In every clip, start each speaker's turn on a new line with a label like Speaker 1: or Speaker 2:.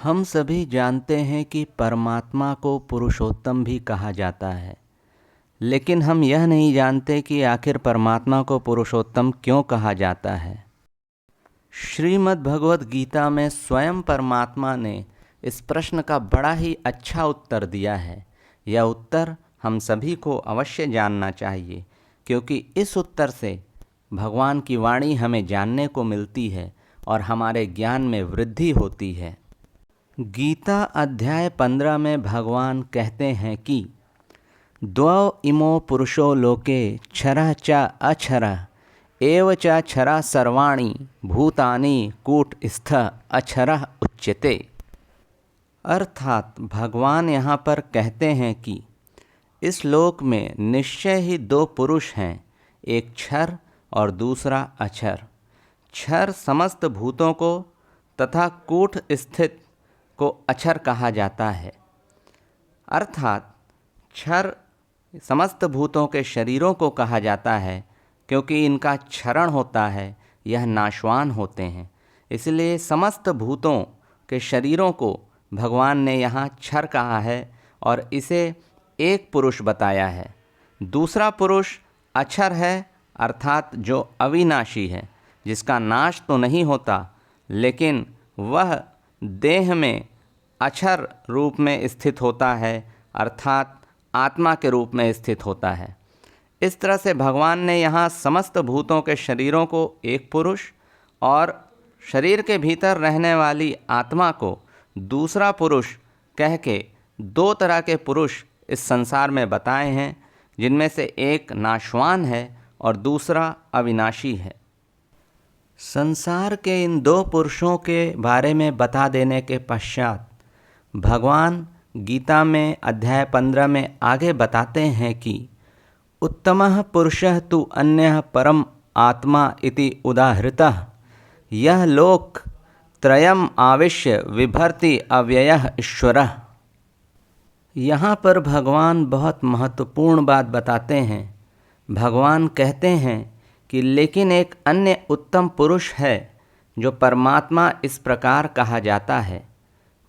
Speaker 1: हम सभी जानते हैं कि परमात्मा को पुरुषोत्तम भी कहा जाता है, लेकिन हम यह नहीं जानते कि आखिर परमात्मा को पुरुषोत्तम क्यों कहा जाता है। श्रीमद् भगवद गीता में स्वयं परमात्मा ने इस प्रश्न का बड़ा ही अच्छा उत्तर दिया है। यह उत्तर हम सभी को अवश्य जानना चाहिए, क्योंकि इस उत्तर से भगवान की वाणी हमें जानने को मिलती है और हमारे ज्ञान में वृद्धि होती है। गीता अध्याय 15 में भगवान कहते हैं कि द्वौ इमो पुरुषो लोके क्षरः च अक्षरः एव च क्षरा सर्वाणि भूतानि कूटस्थः अक्षरः उच्यते। अर्थात भगवान यहाँ पर कहते हैं कि इस लोक में निश्चय ही दो पुरुष हैं, एक क्षर और दूसरा अक्षर। क्षर समस्त भूतों को तथा कूट स्थित को अक्षर कहा जाता है। अर्थात क्षर समस्त भूतों के शरीरों को कहा जाता है, क्योंकि इनका क्षरण होता है, यह नाशवान होते हैं। इसलिए समस्त भूतों के शरीरों को भगवान ने यहाँ क्षर कहा है और इसे एक पुरुष बताया है। दूसरा पुरुष अक्षर है, अर्थात जो अविनाशी है, जिसका नाश तो नहीं होता, लेकिन वह देह में अक्षर रूप में स्थित होता है, अर्थात आत्मा के रूप में स्थित होता है। इस तरह से भगवान ने यहाँ समस्त भूतों के शरीरों को एक पुरुष और शरीर के भीतर रहने वाली आत्मा को दूसरा पुरुष कह के दो तरह के पुरुष इस संसार में बताए हैं, जिनमें से एक नाशवान है और दूसरा अविनाशी है। संसार के इन दो पुरुषों के बारे में बता देने के पश्चात भगवान गीता में अध्याय 15 में आगे बताते हैं कि उत्तमः पुरुषः तु अन्यः परम आत्मा इति उदाहृतः यह लोक त्रयम् आविश्य विभर्ति अव्ययः ईश्वरः। यहाँ पर भगवान बहुत महत्वपूर्ण बात बताते हैं। भगवान कहते हैं कि लेकिन एक अन्य उत्तम पुरुष है जो परमात्मा इस प्रकार कहा जाता है।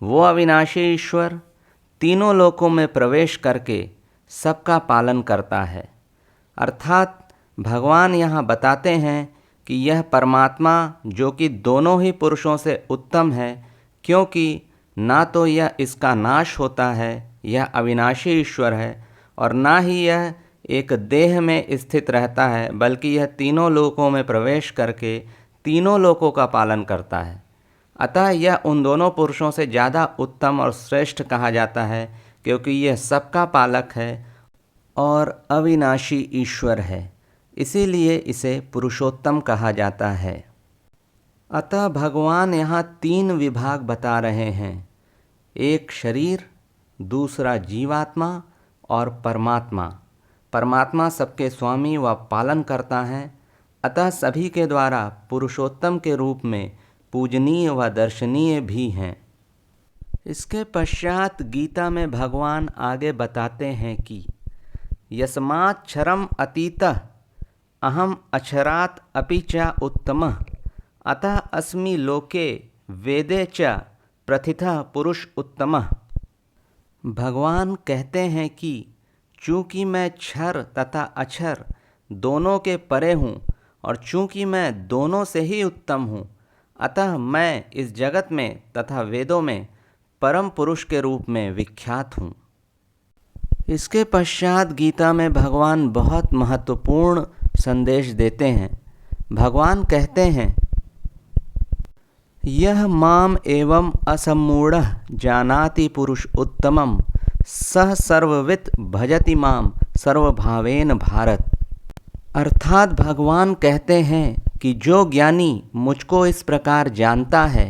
Speaker 1: वो अविनाशी ईश्वर तीनों लोकों में प्रवेश करके सबका पालन करता है। अर्थात भगवान यहाँ बताते हैं कि यह परमात्मा जो कि दोनों ही पुरुषों से उत्तम है, क्योंकि ना तो यह इसका नाश होता है, यह अविनाशी ईश्वर है, और ना ही यह एक देह में स्थित रहता है, बल्कि यह तीनों लोकों में प्रवेश करके तीनों लोकों का पालन करता है। अतः यह उन दोनों पुरुषों से ज़्यादा उत्तम और श्रेष्ठ कहा जाता है, क्योंकि यह सबका पालक है और अविनाशी ईश्वर है। इसीलिए इसे पुरुषोत्तम कहा जाता है। अतः भगवान यहाँ तीन विभाग बता रहे हैं, एक शरीर, दूसरा जीवात्मा और परमात्मा। परमात्मा सबके स्वामी व पालन करता है, अतः सभी के द्वारा पुरुषोत्तम के रूप में पूजनीय व दर्शनीय भी हैं। इसके पश्चात गीता में भगवान आगे बताते हैं कि यस्मात् क्षरम् अतीतः अहम अक्षरात् अपि च उत्तमः अतः अस्मि लोके वेदे च प्रथितः पुरुष उत्तमः। भगवान कहते हैं कि चूँकि मैं क्षर तथा अक्षर दोनों के परे हूँ और चूँकि मैं दोनों से ही उत्तम हूँ, अतः मैं इस जगत में तथा वेदों में परम पुरुष के रूप में विख्यात हूँ। इसके पश्चात गीता में भगवान बहुत महत्वपूर्ण संदेश देते हैं। भगवान कहते हैं, यह माम एवं असम्मूढ़ः जानाति पुरुष उत्तमं सह सर्ववित् भजति माम सर्वभावेन भारत। अर्थात भगवान कहते हैं कि जो ज्ञानी मुझको इस प्रकार जानता है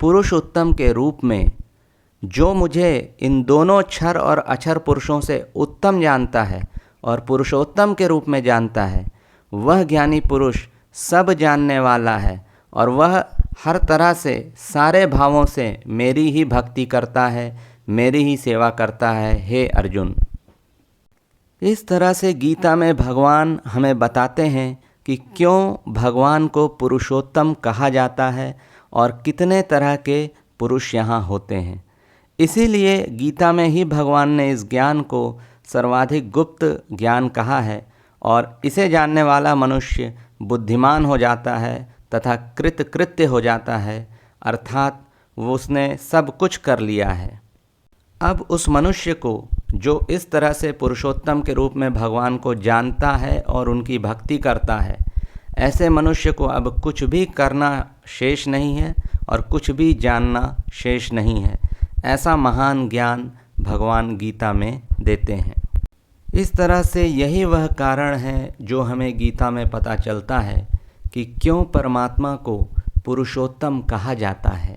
Speaker 1: पुरुष उत्तम के रूप में, जो मुझे इन दोनों क्षर और अक्षर पुरुषों से उत्तम जानता है और पुरुषोत्तम के रूप में जानता है, वह ज्ञानी पुरुष सब जानने वाला है और वह हर तरह से सारे भावों से मेरी ही भक्ति करता है, मेरी ही सेवा करता है। हे अर्जुन, इस तरह से गीता में भगवान हमें बताते हैं कि क्यों भगवान को पुरुषोत्तम कहा जाता है और कितने तरह के पुरुष यहाँ होते हैं। इसीलिए गीता में ही भगवान ने इस ज्ञान को सर्वाधिक गुप्त ज्ञान कहा है और इसे जानने वाला मनुष्य बुद्धिमान हो जाता है तथा कृतकृत्य हो जाता है, अर्थात वो उसने सब कुछ कर लिया है। अब उस मनुष्य को जो इस तरह से पुरुषोत्तम के रूप में भगवान को जानता है और उनकी भक्ति करता है, ऐसे मनुष्य को अब कुछ भी करना शेष नहीं है और कुछ भी जानना शेष नहीं है। ऐसा महान ज्ञान भगवान गीता में देते हैं। इस तरह से यही वह कारण है जो हमें गीता में पता चलता है कि क्यों परमात्मा को पुरुषोत्तम कहा जाता है।